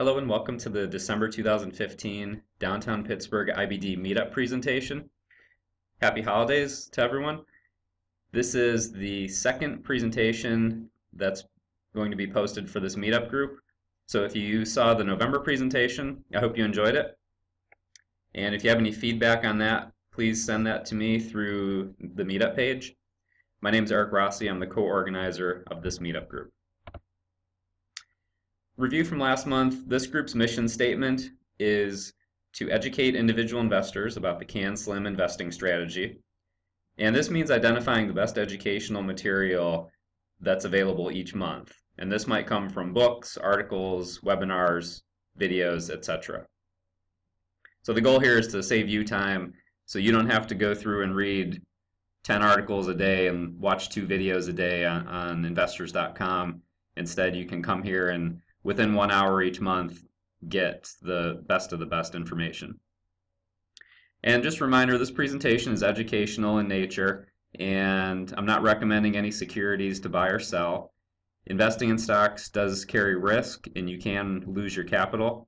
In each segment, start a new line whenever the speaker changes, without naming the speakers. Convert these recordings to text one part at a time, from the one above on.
Hello and welcome to the December 2015 Downtown Pittsburgh IBD Meetup presentation. Happy holidays to everyone. This is the second presentation that's going to be posted for this meetup group. So if you saw the November presentation, I hope you enjoyed it. And if you have any feedback on that, please send that to me through the meetup page. My name is Eric Rossi. I'm the co-organizer of this meetup group. Review from last month, this group's mission statement is to educate individual investors about the CAN-SLIM investing strategy. And this means identifying the best educational material that's available each month. And this might come from books, articles, webinars, videos, etc. So the goal here is to save you time so you don't have to go through and read 10 articles a day and watch 2 videos a day on investors.com. Instead, you can come here and within 1 hour each month, get the best of the best information. And just a reminder, this presentation is educational in nature, and I'm not recommending any securities to buy or sell. Investing in stocks does carry risk, and you can lose your capital.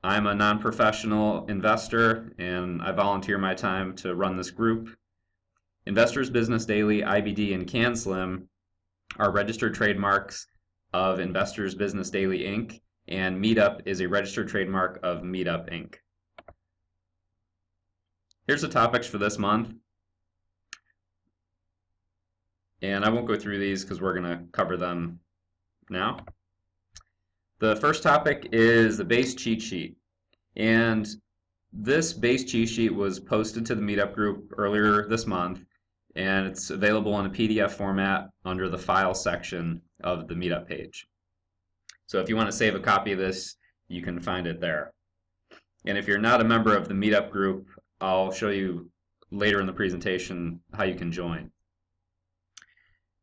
I'm a non-professional investor, and I volunteer my time to run this group. Investors Business Daily, IBD, and CAN-SLIM are registered trademarks of Investors Business Daily Inc., and Meetup is a registered trademark of Meetup Inc. Here's the topics for this month, and I won't go through these because we're going to cover them now. The first topic is the base cheat sheet, and this base cheat sheet was posted to the Meetup group earlier this month, and it's available in a PDF format under the File section of the Meetup page. So if you want to save a copy of this, you can find it there. And if you're not a member of the Meetup group, I'll show you later in the presentation how you can join.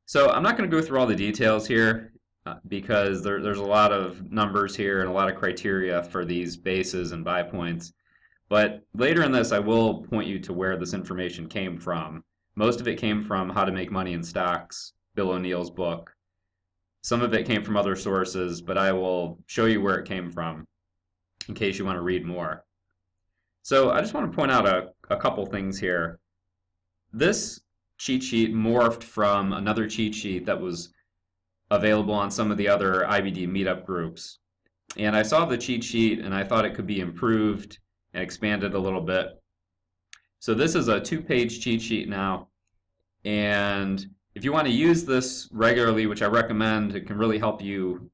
So I'm not going to go through all the details here because there's a lot of numbers here and a lot of criteria for these bases and buy points. But later in this, I will point you to where this information came from. Most of it came from How to Make Money in Stocks, Bill O'Neill's book. Some of it came from other sources, but I will show you where it came from in case you want to read more. So I just want to point out a couple things here. This cheat sheet morphed from another cheat sheet that was available on some of the other IBD meetup groups. And I saw the cheat sheet and I thought it could be improved and expanded a little bit. So this is a 2-page cheat sheet now, and if you want to use this regularly, which I recommend, it can really help you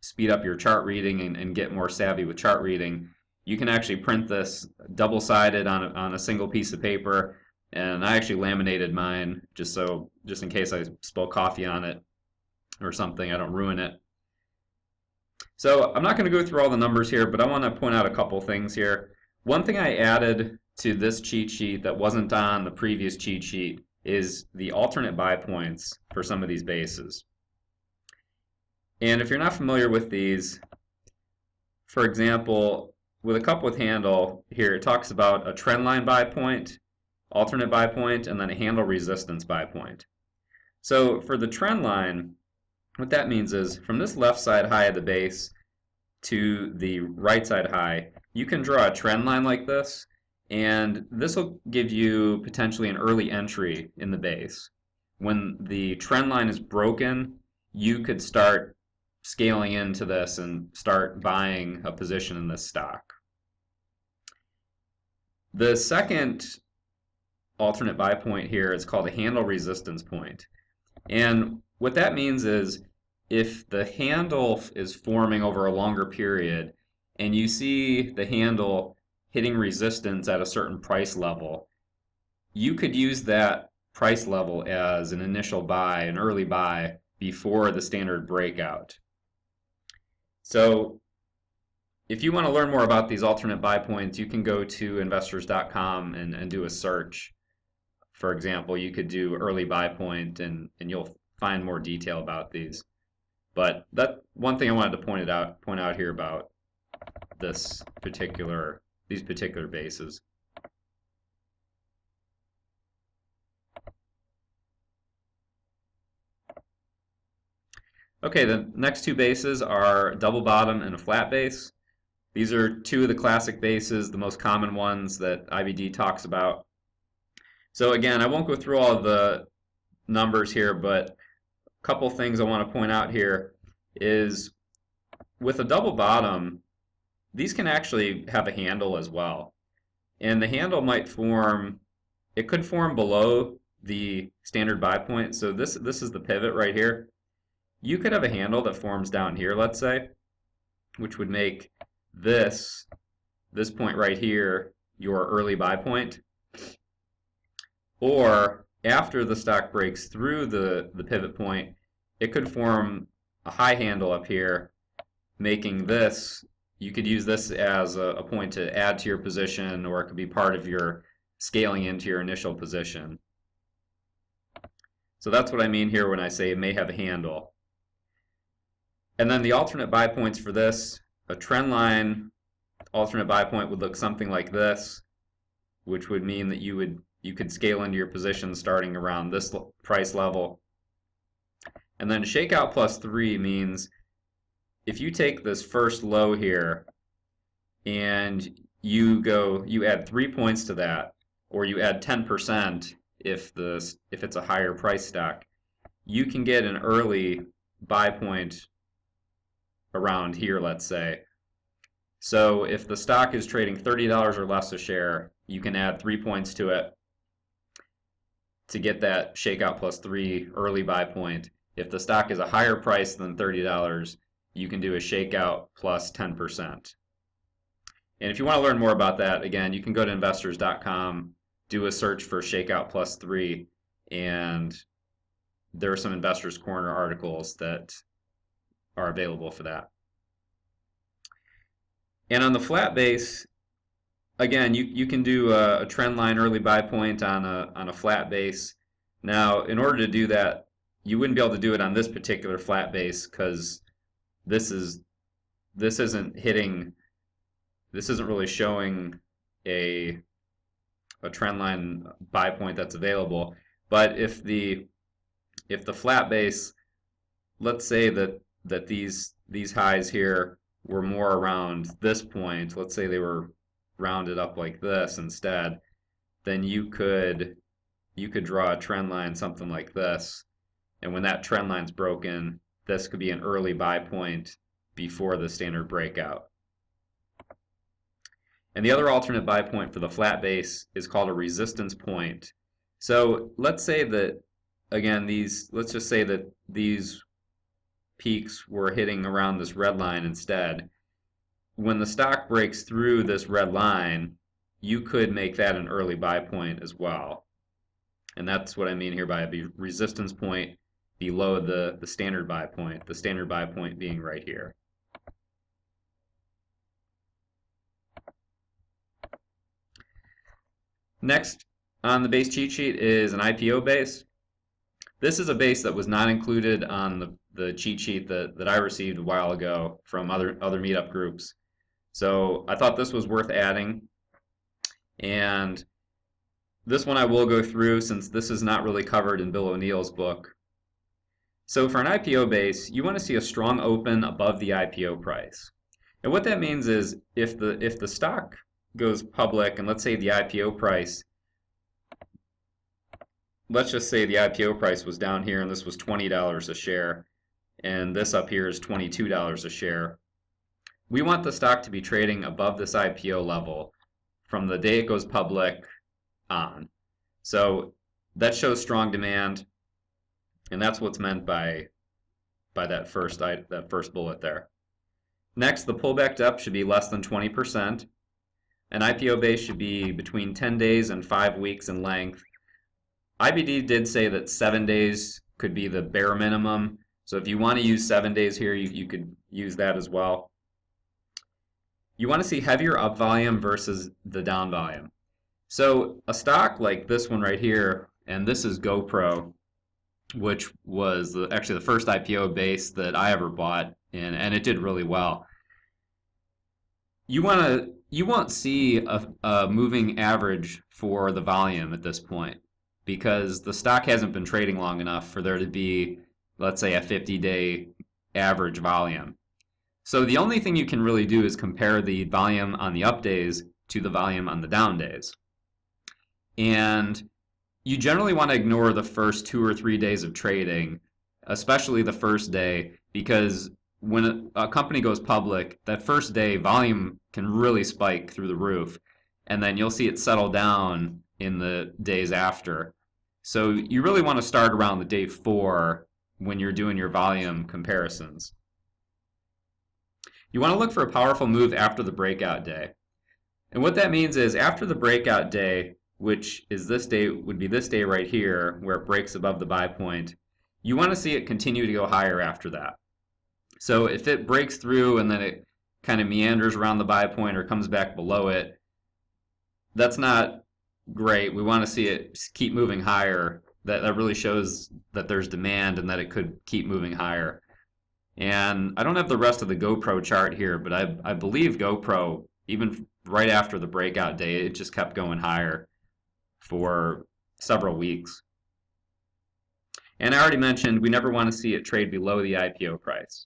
speed up your chart reading and get more savvy with chart reading. You can actually print this double-sided on a single piece of paper, and I actually laminated mine just in case I spill coffee on it or something, I don't ruin it. So I'm not going to go through all the numbers here, but I want to point out a couple things here. One thing I added to this cheat sheet that wasn't on the previous cheat sheet is the alternate buy points for some of these bases. And if you're not familiar with these, for example, with a cup with handle here, it talks about a trend line buy point, alternate buy point, and then a handle resistance buy point. So for the trend line, what that means is from this left side high of the base to the right side high, you can draw a trend line like this, and this will give you potentially an early entry in the base. When the trend line is broken, you could start scaling into this and start buying a position in this stock. The second alternate buy point here is called a handle resistance point. And what that means is if the handle is forming over a longer period and you see the handle hitting resistance at a certain price level, you could use that price level as an initial buy, an early buy, before the standard breakout. So if you want to learn more about these alternate buy points, you can go to investors.com and do a search. For example, you could do early buy point and you'll find more detail about these. But that one thing I wanted to point out here about these particular bases. Okay, the next two bases are double bottom and a flat base. These are two of the classic bases, the most common ones that IBD talks about. So again, I won't go through all of the numbers here, but a couple things I want to point out here is with a double bottom, these can actually have a handle as well. And the handle might form, it could form below the standard buy point. So this is the pivot right here. You could have a handle that forms down here, let's say, which would make this point right here your early buy point. Or after the stock breaks through the pivot point, it could form a high handle up here, making this, you could use this as a point to add to your position, or it could be part of your scaling into your initial position. So that's what I mean here when I say it may have a handle. And then the alternate buy points for this, a trend line alternate buy point would look something like this, which would mean that you could scale into your position starting around this price level. And then shakeout plus 3 means if you take this first low here and you add 3 points to that, or you add 10% if it's a higher price stock, you can get an early buy point around here, let's say. So if the stock is trading $30 or less a share, you can add 3 points to it to get that shakeout plus 3 early buy point. If the stock is a higher price than $30, you can do a shakeout plus 10%. And if you want to learn more about that, again, you can go to investors.com, do a search for shakeout plus 3, and there are some Investors Corner articles that are available for that. And on the flat base, again, you can do a trend line early buy point on a flat base. Now, in order to do that, you wouldn't be able to do it on this particular flat base because this isn't really showing a trend line buy point that's available. But if the flat base, let's say that these highs here were more around this point, let's say they were rounded up like this instead, then you could draw a trend line something like this. And when that trend line's broken, this could be an early buy point before the standard breakout. And the other alternate buy point for the flat base is called a resistance point. So let's say that, again, let's just say that these peaks were hitting around this red line instead. When the stock breaks through this red line, you could make that an early buy point as well. And that's what I mean here by a resistance point below the standard buy point being right here. Next on the base cheat sheet is an IPO base. This is a base that was not included on the cheat sheet that I received a while ago from other meetup groups. So I thought this was worth adding. And this one I will go through since this is not really covered in Bill O'Neill's book. So for an IPO base, you want to see a strong open above the IPO price. And what that means is if the stock goes public and let's say the IPO price, let's just say the IPO price was down here and this was $20 a share and this up here is $22 a share. We want the stock to be trading above this IPO level from the day it goes public on. So that shows strong demand, and that's what's meant by that first bullet there. Next, the pullback depth should be less than 20%. An IPO base should be between 10 days and 5 weeks in length. IBD did say that 7 days could be the bare minimum. So if you want to use 7 days here, you could use that as well. You want to see heavier up volume versus the down volume. So a stock like this one right here, and this is GoPro, which was actually the first IPO base that I ever bought, and it did really well. You won't see a moving average for the volume at this point because the stock hasn't been trading long enough for there to be, let's say, a 50-day average volume. So the only thing you can really do is compare the volume on the up days to the volume on the down days. And you generally want to ignore the first 2 or 3 days of trading, especially the first day, because when a company goes public, that first day volume can really spike through the roof, and then you'll see it settle down in the days after. So you really want to start around the day 4 when you're doing your volume comparisons. You want to look for a powerful move after the breakout day. And what that means is after the breakout day, which is this day, would be this day right here, where it breaks above the buy point, you want to see it continue to go higher after that. So if it breaks through and then it kind of meanders around the buy point or comes back below it, that's not great. We want to see it keep moving higher. That really shows that there's demand and that it could keep moving higher. And I don't have the rest of the GoPro chart here, but I believe GoPro, even right after the breakout day, it just kept going higher for several weeks. And I already mentioned we never want to see it trade below the IPO price.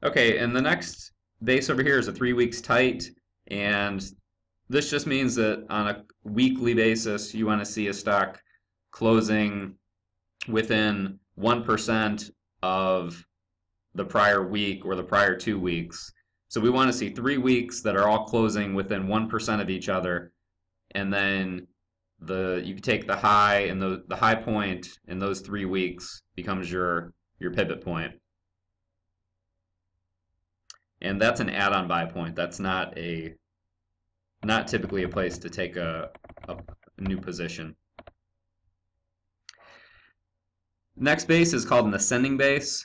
Okay, and the next base over here is a 3 weeks tight, and this just means that on a weekly basis you want to see a stock closing within 1% of the prior week or the prior 2 weeks. So we want to see 3 weeks that are all closing within 1% of each other, and then you can take the high, and the high point in those 3 weeks becomes your pivot point. And that's an add-on buy point. That's not typically a place to take a new position. Next base is called an ascending base.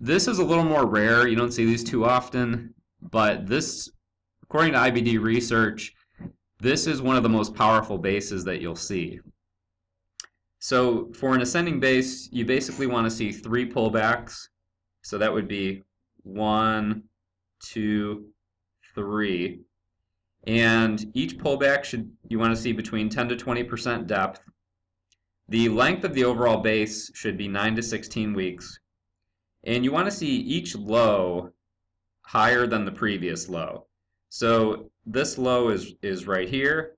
This is a little more rare. You don't see these too often, but this, according to IBD research, this is one of the most powerful bases that you'll see. So for an ascending base, you basically want to see 3 pullbacks. So that would be 1, 2, 3. And each pullback you want to see between 10 to 20% depth. The length of the overall base should be 9 to 16 weeks. And you want to see each low higher than the previous low. So this low is right here.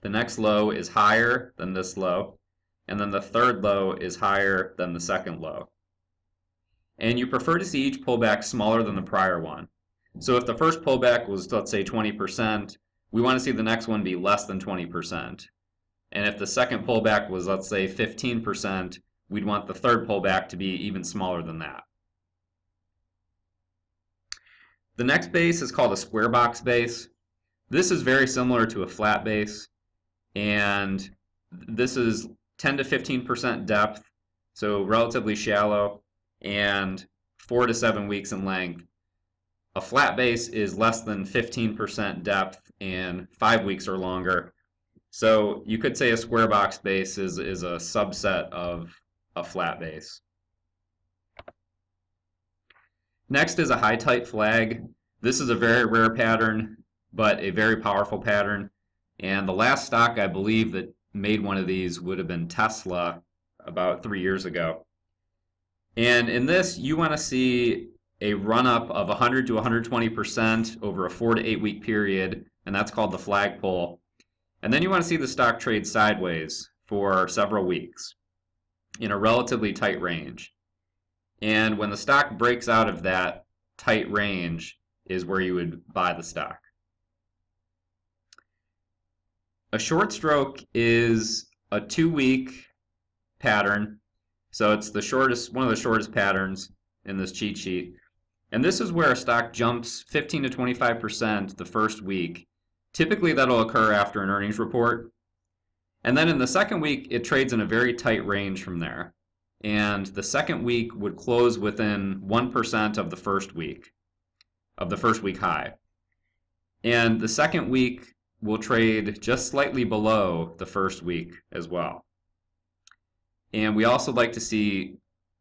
The next low is higher than this low. And then the third low is higher than the second low. And you prefer to see each pullback smaller than the prior one. So if the first pullback was, let's say, 20%, we want to see the next one be less than 20%. And if the second pullback was, let's say, 15%, we'd want the third pullback to be even smaller than that. The next base is called a square box base. This is very similar to a flat base, and this is 10 to 15% depth, so relatively shallow, and 4 to 7 weeks in length. A flat base is less than 15% depth and 5 weeks or longer. So you could say a square box base is a subset of a flat base. Next is a high tight flag. This is a very rare pattern, but a very powerful pattern. And the last stock I believe that made one of these would have been Tesla about 3 years ago. And in this, you want to see a run-up of 100 to 120% over a 4 to 8 week period, and that's called the flagpole. And then you want to see the stock trade sideways for several weeks in a relatively tight range. And when the stock breaks out of that tight range is where you would buy the stock. A short stroke is a 2 week pattern. So it's the shortest, one of the shortest patterns in this cheat sheet. And this is where a stock jumps 15 to 25% the first week. Typically that'll occur after an earnings report. And then in the second week, it trades in a very tight range from there. And the second week would close within 1% of the first week high. And the second week will trade just slightly below the first week as well. And we also like to see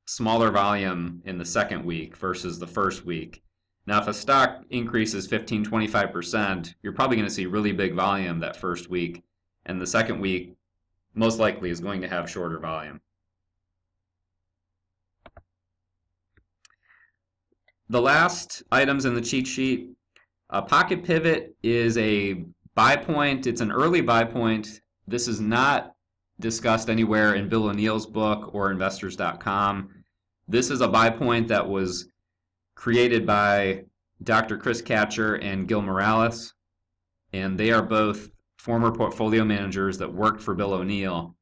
smaller volume in the second week versus the first week. Now, if a stock increases 15-25%, you're probably going to see really big volume that first week, and the second week most likely is going to have shorter volume. The last items in the cheat sheet, a pocket pivot is a buy point. It's an early buy point. This is not discussed anywhere in Bill O'Neill's book or investors.com. This is a buy point that was created by Dr. Chris Katcher and Gil Morales, and they are both former portfolio managers that worked for Bill O'Neill.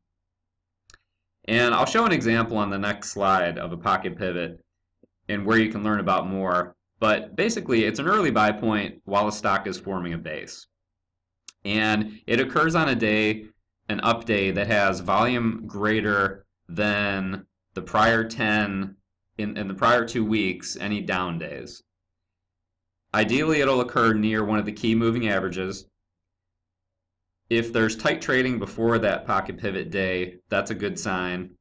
And I'll show an example on the next slide of a pocket pivot and where you can learn about more. But basically, it's an early buy point while a stock is forming a base. And it occurs on a day, an up day, that has volume greater than the prior 10 in the prior 2 weeks, any down days. Ideally, it'll occur near one of the key moving averages. If there's tight trading before that pocket pivot day, that's a good sign.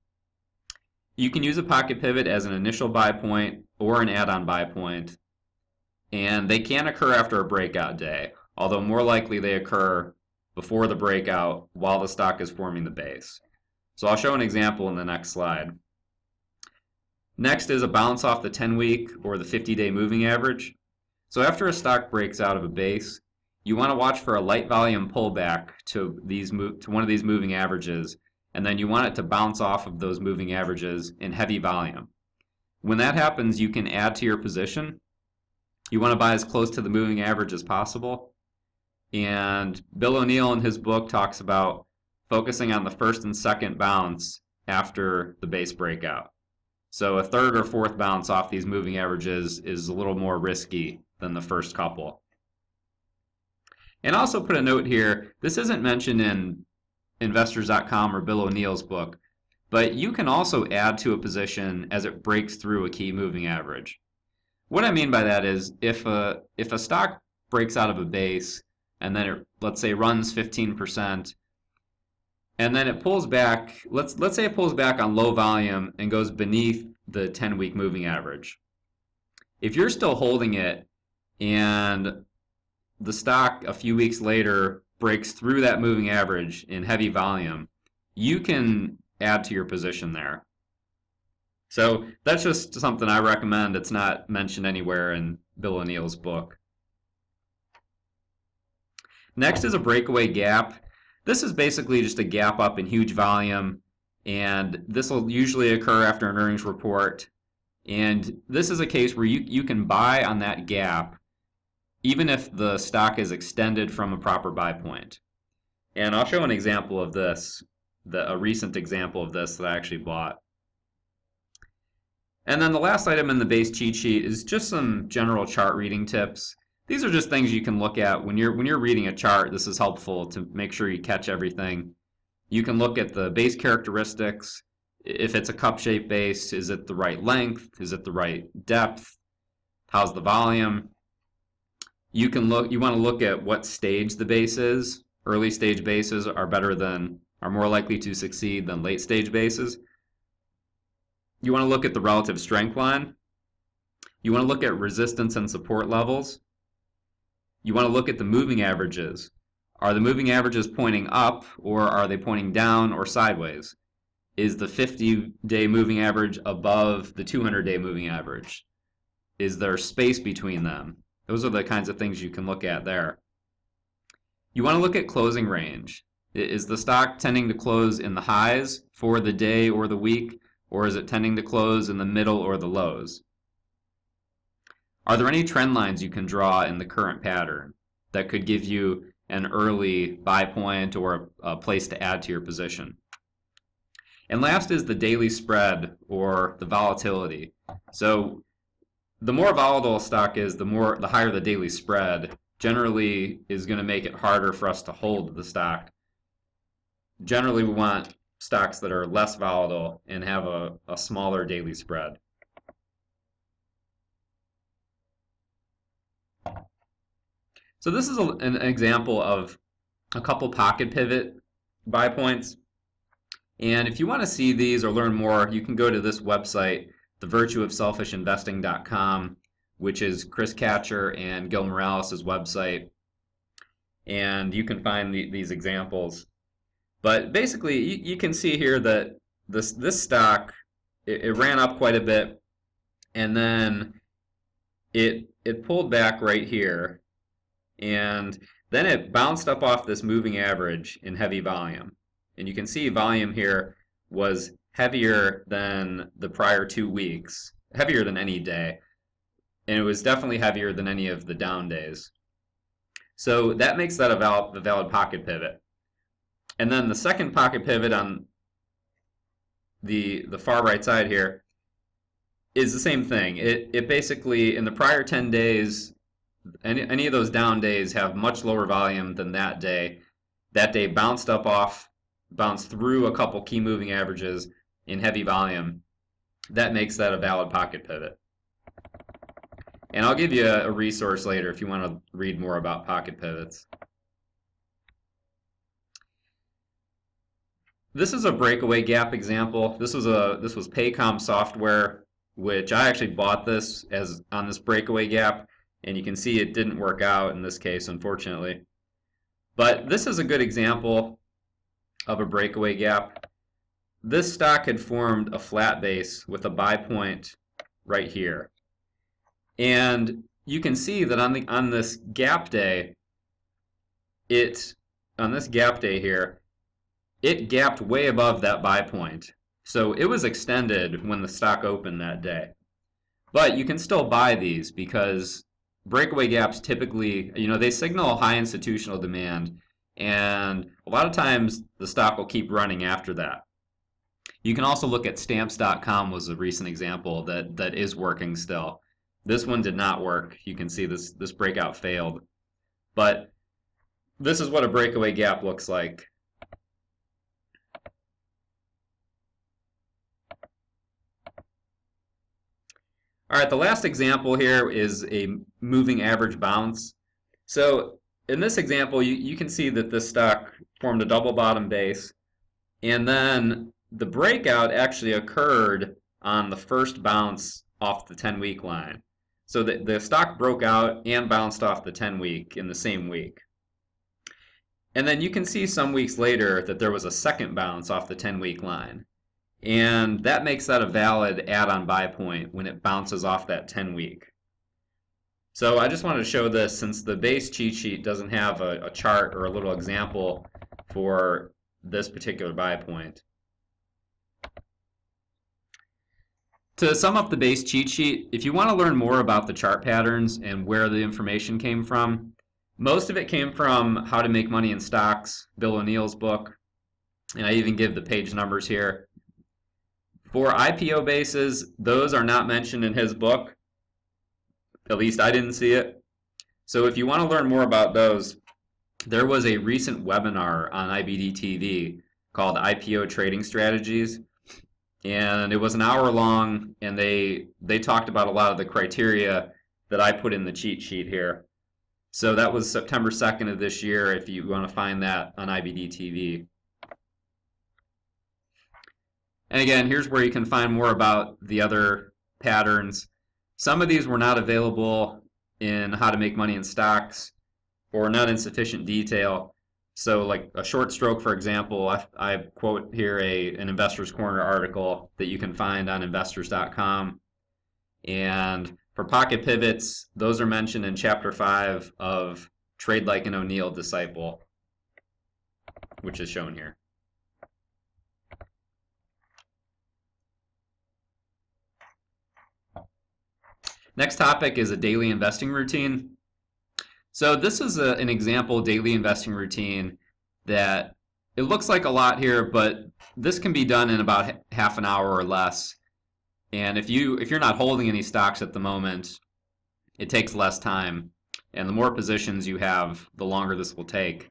You can use a pocket pivot as an initial buy point or an add-on buy point, and they can occur after a breakout day, although more likely they occur before the breakout while the stock is forming the base. So I'll show an example in the next slide. Next is a bounce off the 10-week or the 50-day moving average. So after a stock breaks out of a base, you want to watch for a light volume pullback to one of these moving averages, and then you want it to bounce off of those moving averages in heavy volume. When that happens, you can add to your position. You want to buy as close to the moving average as possible. And Bill O'Neill in his book talks about focusing on the first and second bounce after the base breakout. So a third or fourth bounce off these moving averages is a little more risky than the first couple. And also put a note here, this isn't mentioned in investors.com or Bill O'Neill's book, but you can also add to a position as it breaks through a key moving average. What I mean by that is if a stock breaks out of a base and then it, let's say, runs 15%, and then it pulls back, let's say it pulls back on low volume and goes beneath the 10-week moving average. If you're still holding it and the stock a few weeks later breaks through that moving average in heavy volume, you can add to your position there. So that's just something I recommend. It's not mentioned anywhere in Bill O'Neill's book. Next is a breakaway gap. This is basically just a gap up in huge volume, and this will usually occur after an earnings report. And this is a case where you can buy on that gap even if the stock is extended from a proper buy point. And I'll show an example of this, a recent example of this that I actually bought. And then the last item in the base cheat sheet is just some general chart reading tips. These are just things you can look at when you're reading a chart. This is helpful to make sure you catch everything. You can look at the base characteristics. If it's a cup-shaped base, is it the right length? Is it the right depth? How's the volume? You want to look at what stage the base is. Early stage bases are more likely to succeed than late stage bases. You want to look at the relative strength line. You want to look at resistance and support levels. You want to look at the moving averages. Are the moving averages pointing up, or are they pointing down or sideways? Is the 50-day moving average above the 200-day moving average? Is there space between them? Those are the kinds of things you can look at there. You want to look at closing range. Is the stock tending to close in the highs for the day or the week, or is it tending to close in the middle or the lows? Are there any trend lines you can draw in the current pattern that could give you an early buy point or a place to add to your position? And last is the daily spread or the volatility. So the more volatile a stock is, the higher the daily spread generally is going to make it harder for us to hold the stock. Generally, we want stocks that are less volatile and have a smaller daily spread. So this is an example of a couple pocket pivot buy points. And if you want to see these or learn more, you can go to this website, thevirtueofselfishinvesting.com, which is Chris Katcher and Gil Morales' website. And you can find these examples. But basically, you can see here that this stock, it ran up quite a bit, and then it pulled back right here, and then it bounced up off this moving average in heavy volume. And you can see volume here was heavier than the prior 2 weeks, heavier than any day, and it was definitely heavier than any of the down days. So that makes that a valid pocket pivot. And then the second pocket pivot on the far right side here is the same thing. It basically, in the prior 10 days, any of those down days have much lower volume than that day. That day bounced through a couple key moving averages in heavy volume. That makes that a valid pocket pivot. And I'll give you a resource later if you want to read more about pocket pivots. This is a breakaway gap example. This was Paycom software, which I actually bought this as on this breakaway gap, and you can see it didn't work out in this case, unfortunately. But this is a good example of a breakaway gap. This stock had formed a flat base with a buy point right here. And you can see that on this gap day, here, it gapped way above that buy point. So it was extended when the stock opened that day. But you can still buy these because breakaway gaps typically, they signal high institutional demand, and a lot of times the stock will keep running after that. You can also look at stamps.com was a recent example that is working still. This one did not work. You can see this breakout failed. But this is what a breakaway gap looks like. All right, the last example here is a moving average bounce. So in this example, you can see that this stock formed a double bottom base, and then the breakout actually occurred on the first bounce off the 10-week line. So the stock broke out and bounced off the 10-week in the same week. And then you can see some weeks later that there was a second bounce off the 10-week line. And that makes that a valid add-on buy point when it bounces off that 10-week. So I just wanted to show this since the base cheat sheet doesn't have a chart or a little example for this particular buy point. To sum up the base cheat sheet, if you want to learn more about the chart patterns and where the information came from, most of it came from How to Make Money in Stocks, Bill O'Neill's book, and I even give the page numbers here. For IPO bases, those are not mentioned in his book. At least I didn't see it. So if you want to learn more about those, there was a recent webinar on IBD TV called IPO Trading Strategies. And it was an hour long, and they talked about a lot of the criteria that I put in the cheat sheet here. So that was September 2nd of this year if you want to find that on IBD TV. And again, here's where you can find more about the other patterns. Some of these were not available in How to Make Money in Stocks or not in sufficient detail. So like a short stroke, for example, I quote here an Investors Corner article that you can find on investors.com. And for pocket pivots, those are mentioned in Chapter 5 of Trade Like an O'Neill Disciple, which is shown here. Next topic is a daily investing routine. So this is an example daily investing routine that it looks like a lot here, but this can be done in about half an hour or less. And if you're not holding any stocks at the moment, it takes less time. And the more positions you have, the longer this will take.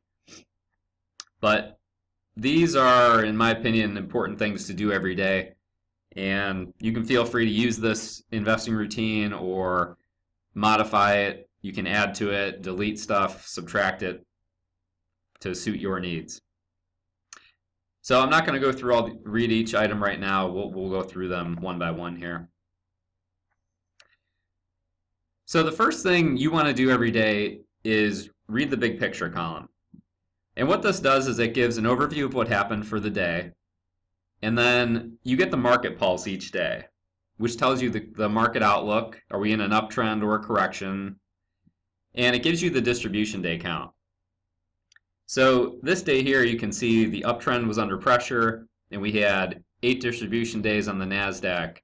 But these are, in my opinion, important things to do every day. And you can feel free to use this investing routine or modify it. You can add to it, delete stuff, subtract it to suit your needs. So I'm not going to go through read each item right now. We'll go through them one by one here. So the first thing you want to do every day is read the big picture column. And what this does is it gives an overview of what happened for the day. And then you get the market pulse each day. which tells you the market outlook. Are we in an uptrend or a correction? And it gives you the distribution day count. So this day here, you can see the uptrend was under pressure, and we had 8 distribution days on the NASDAQ.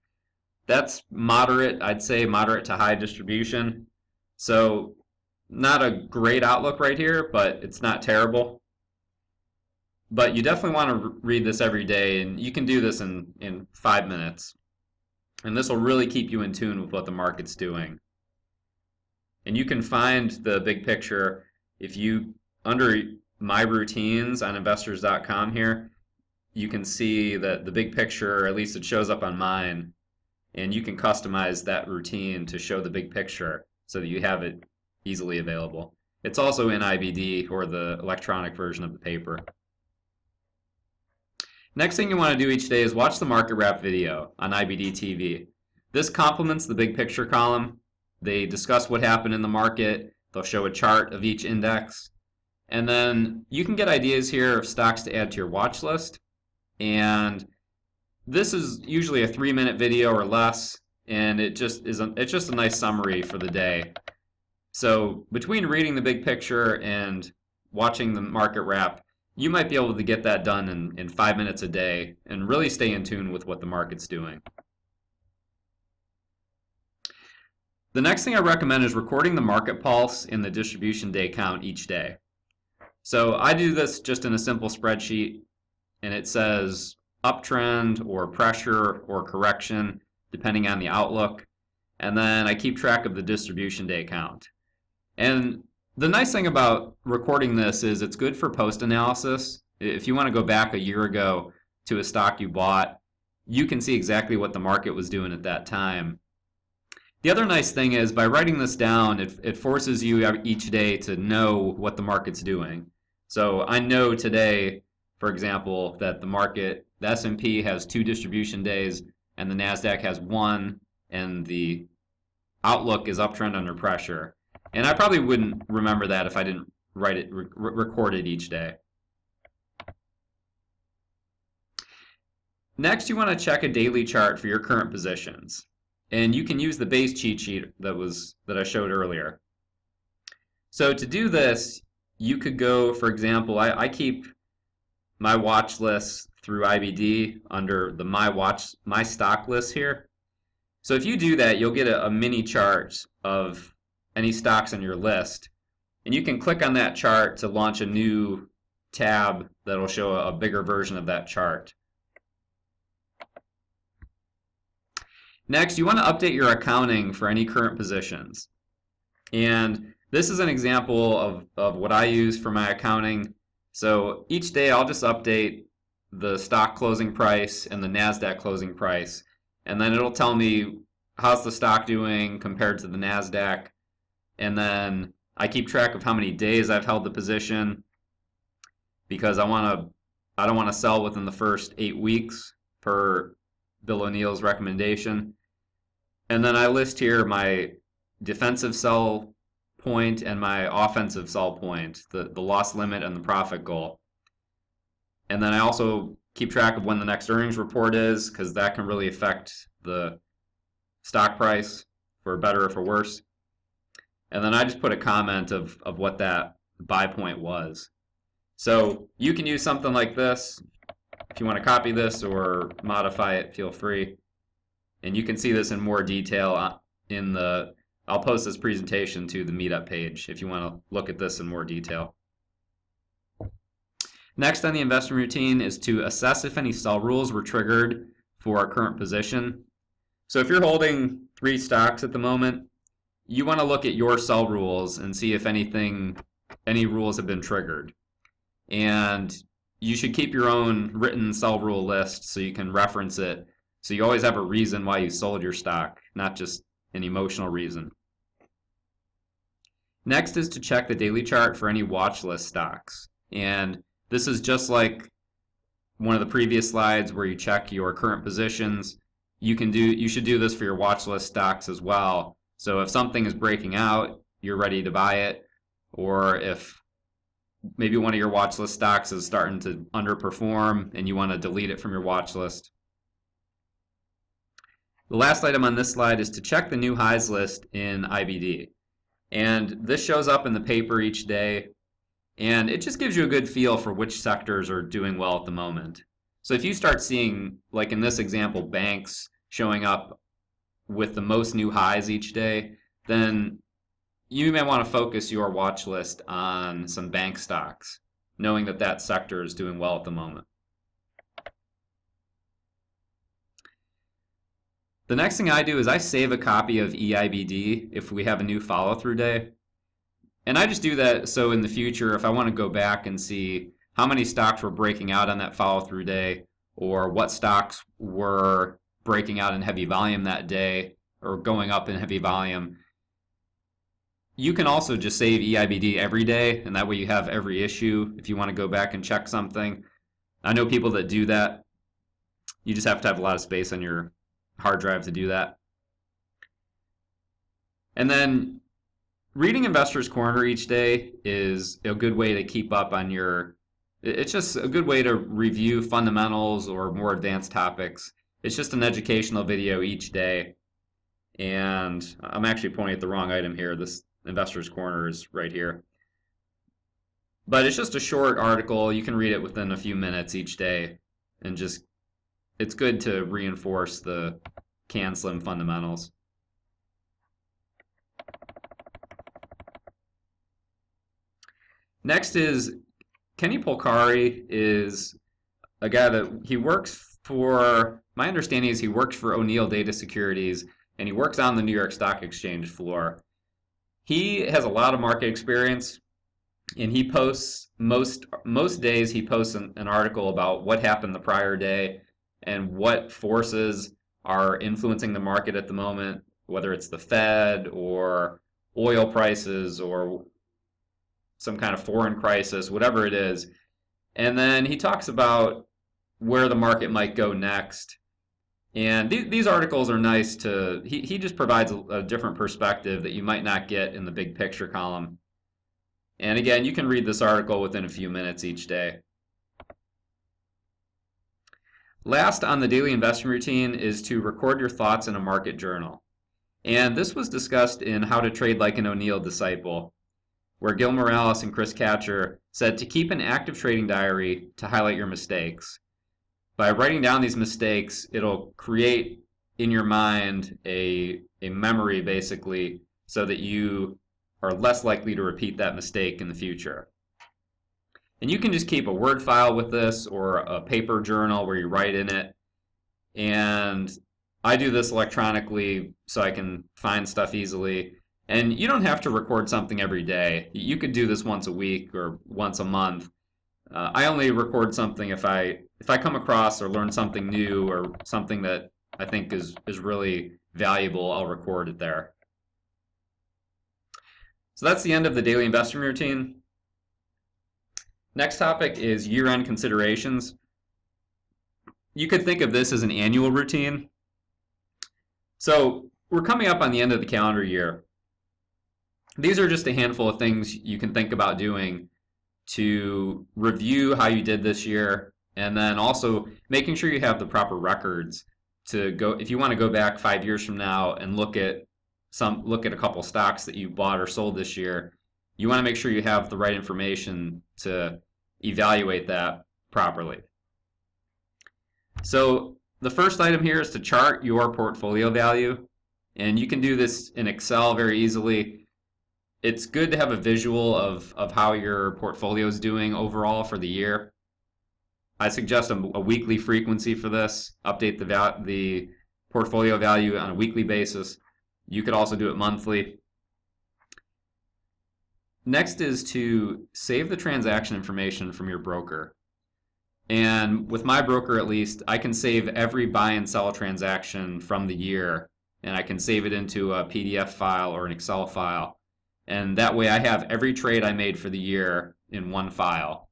That's moderate, I'd say moderate to high distribution. So not a great outlook right here, but it's not terrible. But you definitely want to read this every day, and you can do this in 5 minutes. And this will really keep you in tune with what the market's doing. And you can find the big picture if you, under my routines on investors.com here, you can see that the big picture, or at least it shows up on mine, and you can customize that routine to show the big picture so that you have it easily available. It's also in IBD, or the electronic version of the paper. Next thing you want to do each day is watch the market wrap video on IBD TV. This complements the big picture column. They discuss what happened in the market. They'll show a chart of each index. And then you can get ideas here of stocks to add to your watch list. And this is usually a 3-minute video or less, and it's just a nice summary for the day. So between reading the big picture and watching the market wrap, you might be able to get that done in 5 minutes a day and really stay in tune with what the market's doing. The next thing I recommend is recording the market pulse and the distribution day count each day. So I do this just in a simple spreadsheet, and it says uptrend or pressure or correction depending on the outlook, and then I keep track of the distribution day count. And the nice thing about recording this is it's good for post analysis. If you want to go back a year ago to a stock you bought, you can see exactly what the market was doing at that time. The other nice thing is by writing this down, it forces you each day to know what the market's doing. So I know today, for example, that the S&P has 2 distribution days and the NASDAQ has 1, and the outlook is uptrend under pressure. And I probably wouldn't remember that if I didn't record it each day. Next, you want to check a daily chart for your current positions. And you can use the base cheat sheet that I showed earlier. So to do this, you could go, for example, I keep my watch list through IBD under the my stock list here. So if you do that, you'll get a mini chart of any stocks on your list, and you can click on that chart to launch a new tab that'll show a bigger version of that chart. Next, you want to update your accounting for any current positions. And this is an example of what I use for my accounting. So each day I'll just update the stock closing price and the NASDAQ closing price, and then it'll tell me how's the stock doing compared to the NASDAQ. And then I keep track of how many days I've held the position, because I don't want to sell within the first 8 weeks per Bill O'Neill's recommendation. And then I list here my defensive sell point and my offensive sell point, the loss limit and the profit goal. And then I also keep track of when the next earnings report is, because that can really affect the stock price for better or for worse. And then I just put a comment of what that buy point was. So you can use something like this. If you want to copy this or modify it, feel free. And you can see this in more detail I'll post this presentation to the Meetup page if you want to look at this in more detail. Next on the investment routine is to assess if any sell rules were triggered for our current position. So if you're holding 3 stocks at the moment, you want to look at your sell rules and see if any rules have been triggered. And you should keep your own written sell rule list so you can reference it, so you always have a reason why you sold your stock, not just an emotional reason. Next is to check the daily chart for any watch list stocks. And this is just like one of the previous slides where you check your current positions. You should do this for your watch list stocks as well. So if something is breaking out, you're ready to buy it, or if maybe one of your watch list stocks is starting to underperform and you want to delete it from your watch list. The last item on this slide is to check the new highs list in IBD. And this shows up in the paper each day, and it just gives you a good feel for which sectors are doing well at the moment. So if you start seeing, like in this example, banks showing up with the most new highs each day, then you may want to focus your watch list on some bank stocks, knowing that that sector is doing well at the moment. The next thing I do is I save a copy of EIBD if we have a new follow-through day. And I just do that so in the future, if I want to go back and see how many stocks were breaking out on that follow-through day, or what stocks were breaking out in heavy volume that day, or going up in heavy volume, you can also just save EIBD every day, and that way you have every issue if you want to go back and check something. I know people that do that. You just have to have a lot of space on your hard drive to do that. And then reading Investors Corner each day is a good way to keep up on it's just a good way to review fundamentals or more advanced topics. It's just an educational video each day. And I'm actually pointing at the wrong item here. This Investors Corner is right here. But it's just a short article. You can read it within a few minutes each day, and just it's good to reinforce the CAN SLIM fundamentals. Next is Kenny Polcari is a guy that he works for, my understanding is he works for O'Neill Data Securities, and he works on the New York Stock Exchange floor. He has a lot of market experience, and he posts most days he posts an article about what happened the prior day and what forces are influencing the market at the moment, whether it's the Fed or oil prices or some kind of foreign crisis, whatever it is. And then he talks about where the market might go next. And these articles are nice to, he just provides a different perspective that you might not get in the big picture column. And again, you can read this article within a few minutes each day. Last on the daily investment routine is to record your thoughts in a market journal. And this was discussed in How to Trade Like an O'Neill Disciple, where Gil Morales and Chris Katcher said to keep an active trading diary to highlight your mistakes. By writing down these mistakes, it'll create in your mind a memory, basically, so that you are less likely to repeat that mistake in the future. And you can just keep a Word file with this or a paper journal where you write in it. And I do this electronically so I can find stuff easily. And you don't have to record something every day. You could do this once a week or once a month. I only record something if I come across or learn something new or something that I think is really valuable, I'll record it there. So that's the end of the daily investment routine. Next topic is year-end considerations. You could think of this as an annual routine. So we're coming up on the end of the calendar year. These are just a handful of things you can think about doing to review how you did this year, and then also making sure you have the proper records to go, if you want to go back 5 years from now and look at a couple stocks that you bought or sold this year, you want to make sure you have the right information to evaluate that properly. So the first item here is to chart your portfolio value, and you can do this in Excel very easily. It's good to have a visual of how your portfolio is doing overall for the year. I suggest a weekly frequency for this. Update the portfolio value on a weekly basis. You could also do it monthly. Next is to save the transaction information from your broker. And with my broker, at least, I can save every buy and sell transaction from the year, and I can save it into a PDF file or an Excel file. And that way I have every trade I made for the year in one file.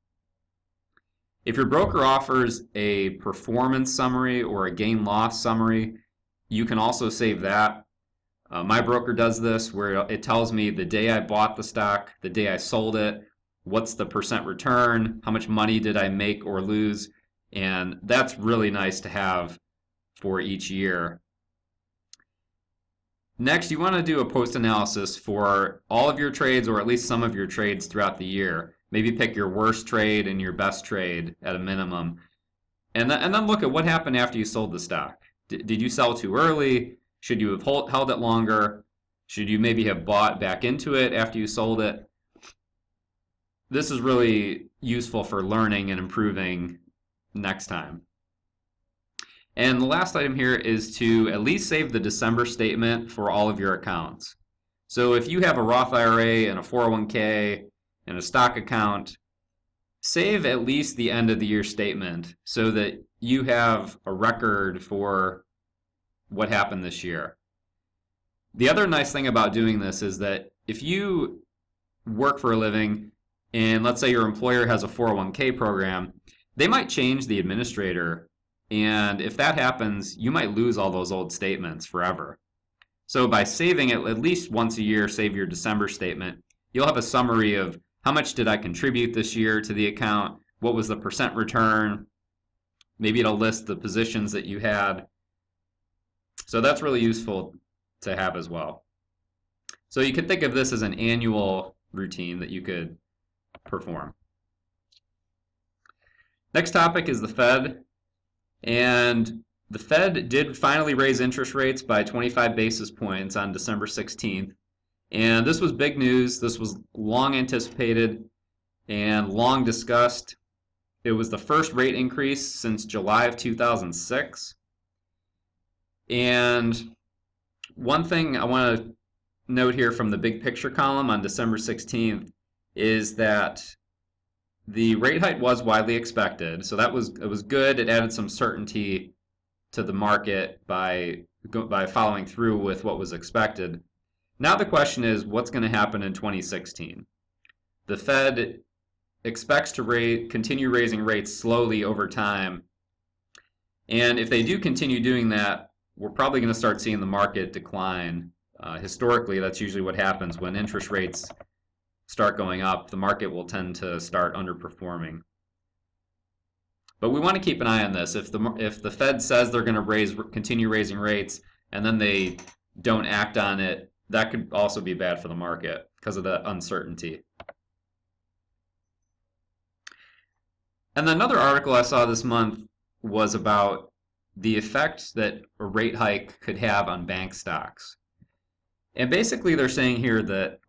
If your broker offers a performance summary or a gain-loss summary, you can also save that. My broker does this where it tells me the day I bought the stock, the day I sold it, what's the percent return, how much money did I make or lose, and that's really nice to have for each year. Next, you want to do a post-analysis for all of your trades, or at least some of your trades throughout the year. Maybe pick your worst trade and your best trade at a minimum. And then look at what happened after you sold the stock. Did you sell too early? Should you have held it longer? Should you maybe have bought back into it after you sold it? This is really useful for learning and improving next time. And the last item here is to at least save the December statement for all of your accounts. So if you have a Roth IRA and a 401k and a stock account, save at least the end of the year statement so that you have a record for what happened this year. The other nice thing about doing this is that if you work for a living and let's say your employer has a 401k program, they might change the administrator. And if that happens, you might lose all those old statements forever. So by saving it at least once a year, save your December statement, you'll have a summary of how much did I contribute this year to the account, what was the percent return, maybe it'll list the positions that you had. So that's really useful to have as well. So you could think of this as an annual routine that you could perform. Next topic is the Fed. And the Fed did finally raise interest rates by 25 basis points on December 16th. And this was big news. This was long anticipated and long discussed. It was the first rate increase since July of 2006. And one thing I want to note here from the big picture column on December 16th is that the rate hike was widely expected, so it was good. It added some certainty to the market by following through with what was expected. Now the question is, what's going to happen in 2016? The Fed expects to continue raising rates slowly over time, and if they do continue doing that, we're probably going to start seeing the market decline. Historically, that's usually what happens when interest rates start going up. The market will tend to start underperforming. But we want to keep an eye on this. If the Fed says they're going to continue raising rates and then they don't act on it, that could also be bad for the market because of the uncertainty. And another article I saw this month was about the effect that a rate hike could have on bank stocks. And basically they're saying here that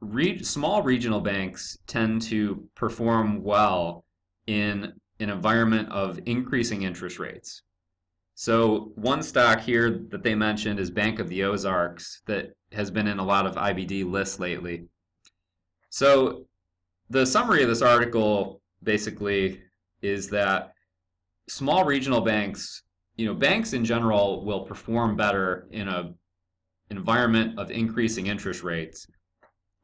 small regional banks tend to perform well in an environment of increasing interest rates. So one stock here that they mentioned is Bank of the Ozarks that has been in a lot of IBD lists lately. So the summary of this article basically is that small regional banks, banks in general will perform better in an environment of increasing interest rates,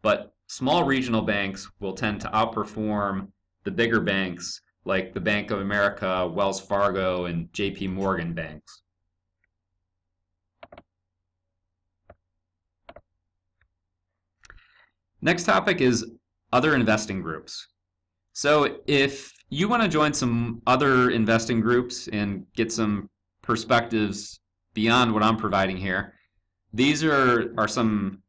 but small regional banks will tend to outperform the bigger banks like the Bank of America, Wells Fargo, and JP Morgan banks. Next topic is other investing groups. So if you want to join some other investing groups and get some perspectives beyond what I'm providing here, these are some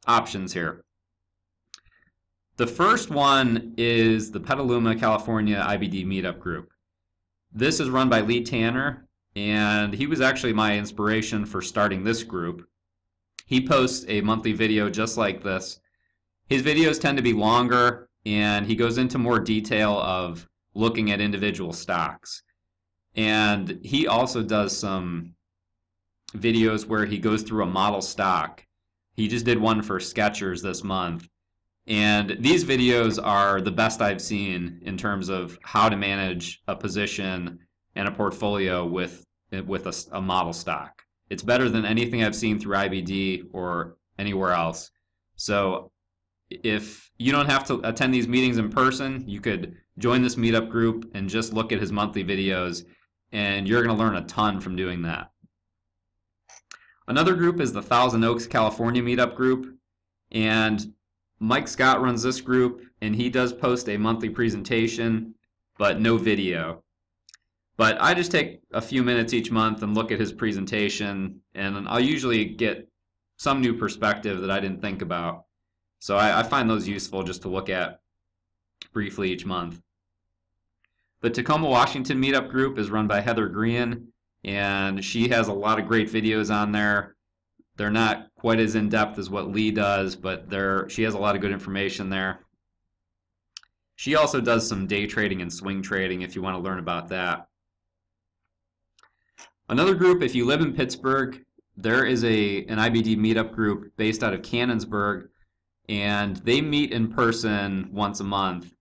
options here. The first one is the Petaluma, California IBD Meetup group. This is run by Lee Tanner, and he was actually my inspiration for starting this group. He posts a monthly video just like this. His videos tend to be longer, and he goes into more detail of looking at individual stocks. And he also does some videos where he goes through a model stock. He just did one for Skechers this month. And these videos are the best I've seen in terms of how to manage a position and a portfolio with a model stock. It's better than anything I've seen through IBD or anywhere else. So if you don't have to attend these meetings in person, you could join this meetup group and just look at his monthly videos, and you're going to learn a ton from doing that. Another group is the Thousand Oaks, California Meetup group, and Mike Scott runs this group, and he does post a monthly presentation, but no video. But I just take a few minutes each month and look at his presentation, and I'll usually get some new perspective that I didn't think about. So I find those useful just to look at briefly each month. The Tacoma, Washington meetup group is run by Heather Green, and she has a lot of great videos on there. They're not quite as in-depth as what Lee does, but she has a lot of good information there. She also does some day trading and swing trading if you want to learn about that. Another group, if you live in Pittsburgh, there is an IBD meetup group based out of Canonsburg, and they meet in person once a month.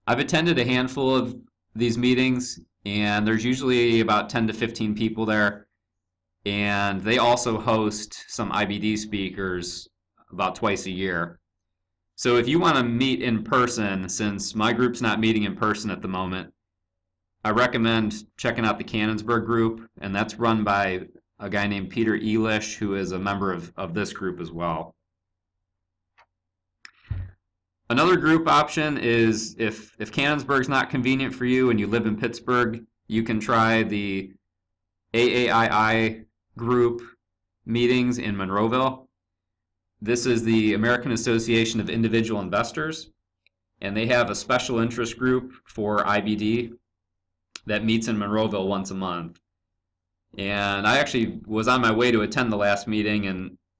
I've attended a handful of these meetings, and there's usually about 10 to 15 people there, and they also host some IBD speakers about twice a year. So if you want to meet in person, since my group's not meeting in person at the moment, I recommend checking out the Canonsburg group, and that's run by a guy named Peter Elish, who is a member of this group as well. Another group option is if Canonsburg's not convenient for you and you live in Pittsburgh, you can try the AAII group meetings in Monroeville. This is the American Association of Individual Investors, and they have a special interest group for IBD that meets in Monroeville once a month. And I actually was on my way to attend the last meeting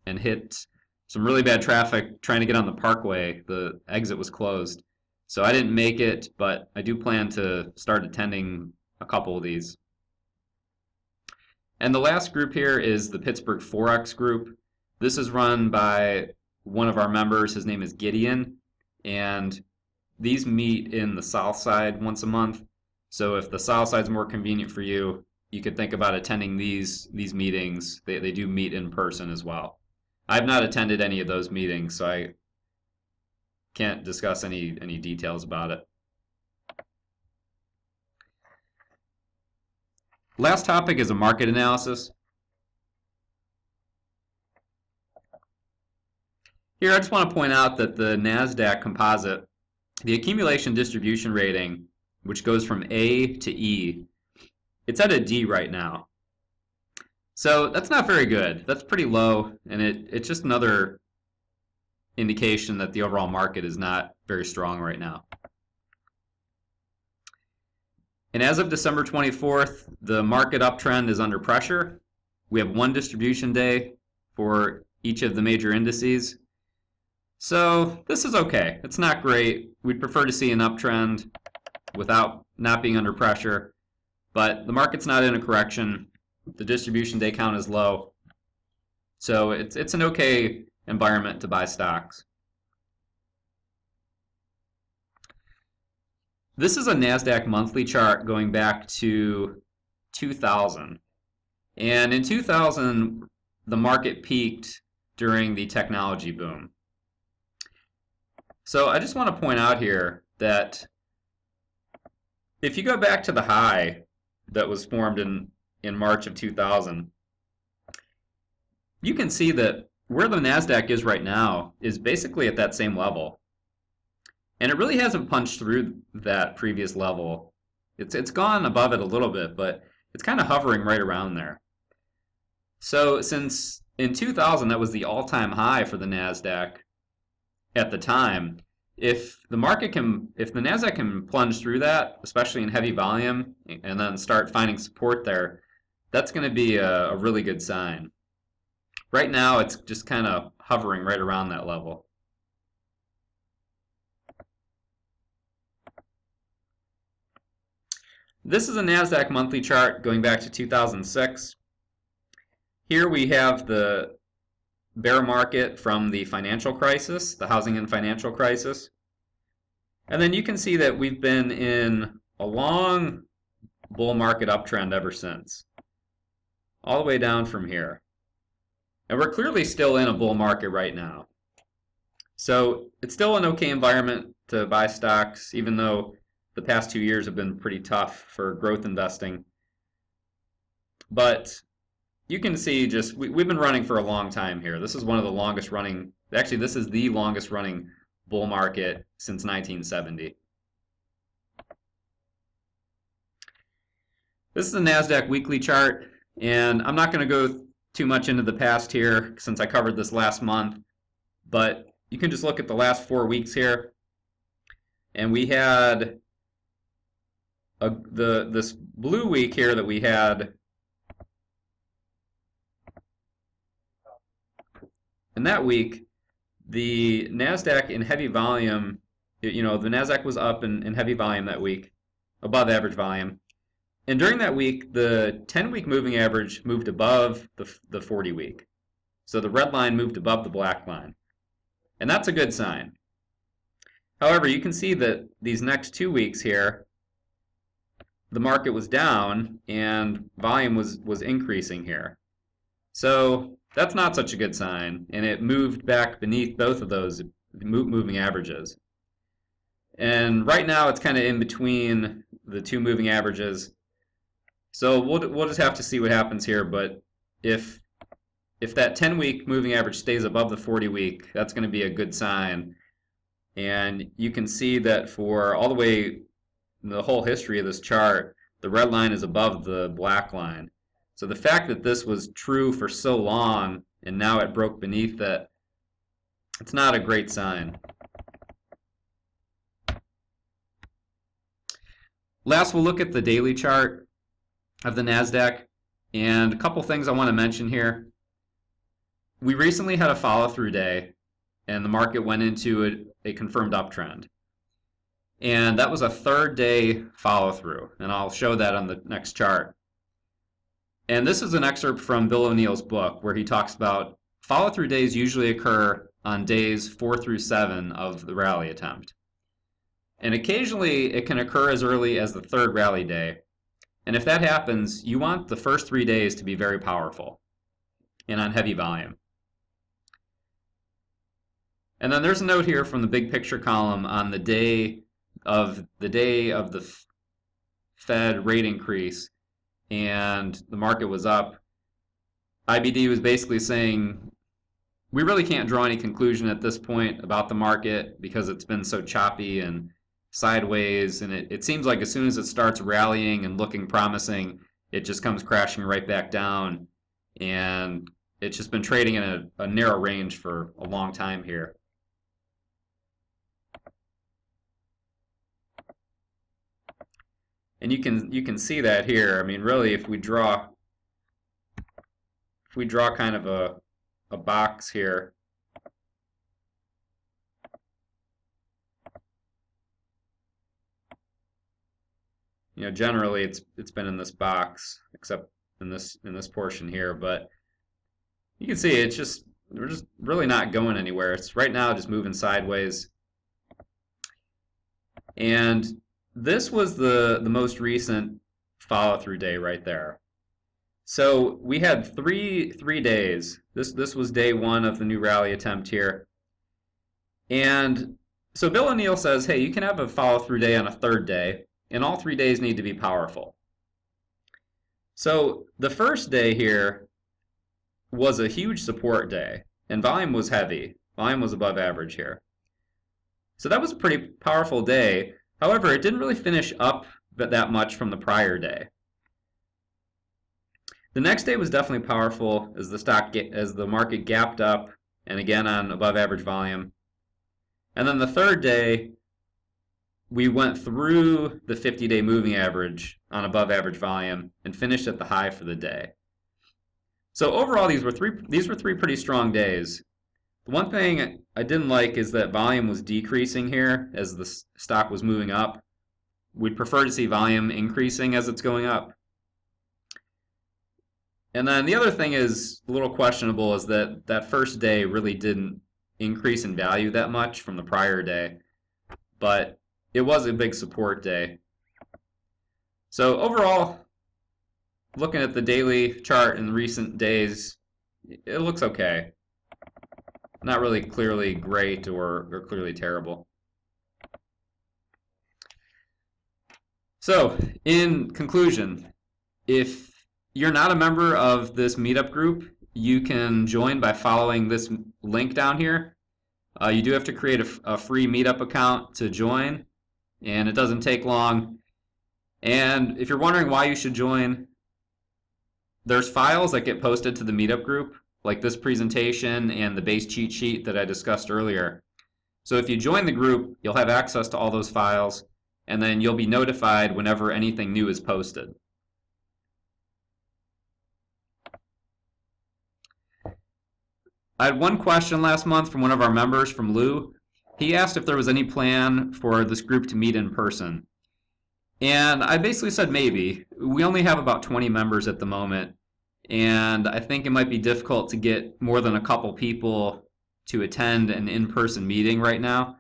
and hit some really bad traffic trying to get on the Parkway. The exit was closed. So I didn't make it, but I do plan to start attending a couple of these. And the last group here is the Pittsburgh Forex group. This is run by one of our members. His name is Gideon, and these meet in the South Side once a month. So if the South Side's more convenient for you, you could think about attending these meetings. They do meet in person as well. I've not attended any of those meetings, so I can't discuss any details about it. Last topic is a market analysis. Here I just want to point out that the NASDAQ composite, the accumulation distribution rating, which goes from A to E, it's at a D right now. So that's not very good. That's pretty low, and it's just another indication that the overall market is not very strong right now. And as of December 24th, the market uptrend is under pressure. We have one distribution day for each of the major indices. So this is okay. It's not great. We'd prefer to see an uptrend without not being under pressure, but the market's not in a correction. The distribution day count is low, so it's an okay environment to buy stocks. This is a NASDAQ monthly chart going back to 2000, and in 2000 the market peaked during the technology boom. So I just want to point out here that if you go back to the high that was formed in March of 2000, you can see that where the NASDAQ is right now is basically at that same level. And it really hasn't punched through that previous level. It's gone above it a little bit, but it's kind of hovering right around there. So since in 2000 that was the all-time high for the NASDAQ at the time, if the NASDAQ can plunge through that, especially in heavy volume, and then start finding support there, that's going to be a really good sign. Right now, it's just kind of hovering right around that level. This is a NASDAQ monthly chart going back to 2006. Here we have the bear market from the financial crisis, the housing and financial crisis. And then you can see that we've been in a long bull market uptrend ever since, all the way down from here. And we're clearly still in a bull market right now. So it's still an okay environment to buy stocks, even though the past 2 years have been pretty tough for growth investing. But you can see we've been running for a long time here. This is one of the longest running, actually this is the longest running bull market since 1970. This is the NASDAQ weekly chart, and I'm not going to go too much into the past here since I covered this last month, but you can just look at the last 4 weeks here, and we had this blue week here that we had. In that week, the NASDAQ in heavy volume, the NASDAQ was up in heavy volume that week, above average volume. And during that week, the 10-week moving average moved above the 40-week. So the red line moved above the black line. And that's a good sign. However, you can see that these next 2 weeks here, the market was down and volume was increasing here. So that's not such a good sign, and it moved back beneath both of those moving averages. And right now it's kind of in between the two moving averages. So we'll just have to see what happens here, but if that 10-week moving average stays above the 40-week, that's going to be a good sign. And you can see that for all the way the whole history of this chart, the red line is above the black line. So the fact that this was true for so long and now it broke beneath it, it's not a great sign. Last, we'll look at the daily chart of the NASDAQ, and a couple things I want to mention here. We recently had a follow-through day, and the market went into a confirmed uptrend. And that was a third day follow-through, and I'll show that on the next chart. And this is an excerpt from Bill O'Neill's book where he talks about follow-through days usually occur on days 4 through 7 of the rally attempt. And occasionally it can occur as early as the third rally day. And if that happens, you want the first 3 days to be very powerful and on heavy volume. And then there's a note here from the big picture column on the day of the Fed rate increase, and the market was up. IBD was basically saying, we really can't draw any conclusion at this point about the market because it's been so choppy and sideways, and it seems like as soon as it starts rallying and looking promising, it just comes crashing right back down, and it's just been trading in a narrow range for a long time here. And you can see that here. I mean, really, if we draw kind of a box here, generally it's been in this box, except in this portion here. But you can see we're just really not going anywhere. It's right now just moving sideways. And this was the most recent follow-through day right there. So we had three days. This was day 1 of the new rally attempt here. And so Bill O'Neill says, hey, you can have a follow-through day on a third day, and all 3 days need to be powerful. So the first day here was a huge support day, and volume was heavy. Volume was above average here. So that was a pretty powerful day. However, it didn't really finish up that much from the prior day. The next day was definitely powerful as the market gapped up, and again on above average volume. And then the third day, we went through the 50-day moving average on above average volume and finished at the high for the day. So overall, these were three pretty strong days. The one thing I didn't like is that volume was decreasing here as the stock was moving up. We'd prefer to see volume increasing as it's going up. And then the other thing is a little questionable is that first day really didn't increase in value that much from the prior day, but it was a big support day. So overall, looking at the daily chart in recent days, it looks okay. Not really clearly great or clearly terrible. So, in conclusion, if you're not a member of this meetup group, you can join by following this link down here. You do have to create a free meetup account to join, and it doesn't take long. And if you're wondering why you should join, there's files that get posted to the meetup group, like this presentation and the base cheat sheet that I discussed earlier. So if you join the group, you'll have access to all those files, and then you'll be notified whenever anything new is posted. I had one question last month from one of our members, from Lou. He asked if there was any plan for this group to meet in person. And I basically said maybe. We only have about 20 members at the moment, and I think it might be difficult to get more than a couple people to attend an in-person meeting right now.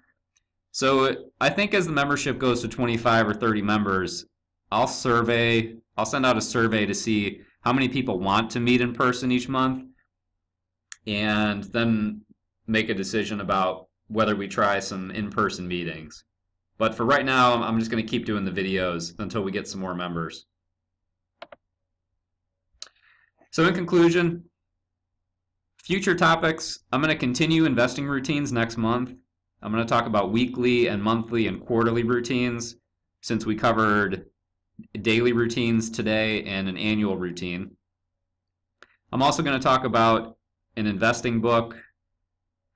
So I think as the membership goes to 25 or 30 members, I'll send out a survey to see how many people want to meet in person each month, and then make a decision about whether we try some in-person meetings. But for right now, I'm just going to keep doing the videos until we get some more members. So in conclusion, future topics, I'm going to continue investing routines next month. I'm going to talk about weekly and monthly and quarterly routines, since we covered daily routines today and an annual routine. I'm also going to talk about an investing book,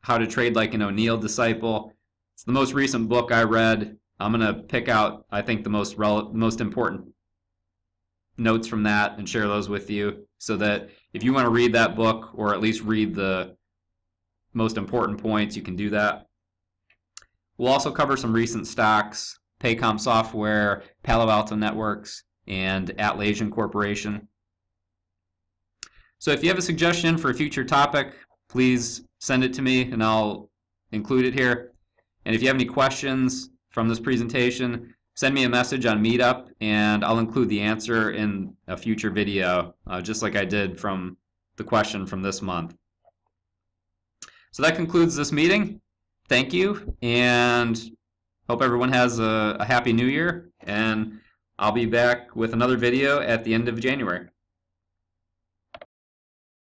How to Trade Like an O'Neill Disciple. It's the most recent book I read. I'm going to pick out, I think, the most important notes from that and share those with you, so that if you want to read that book, or at least read the most important points, you can do that. We'll also cover some recent stocks, Paycom Software, Palo Alto Networks, and Atlassian Corporation. So if you have a suggestion for a future topic, please send it to me and I'll include it here. And if you have any questions from this presentation, send me a message on Meetup and I'll include the answer in a future video, just like I did from the question from this month. So that concludes this meeting. Thank you, and hope everyone has a happy new year, and I'll be back with another video at the end of January.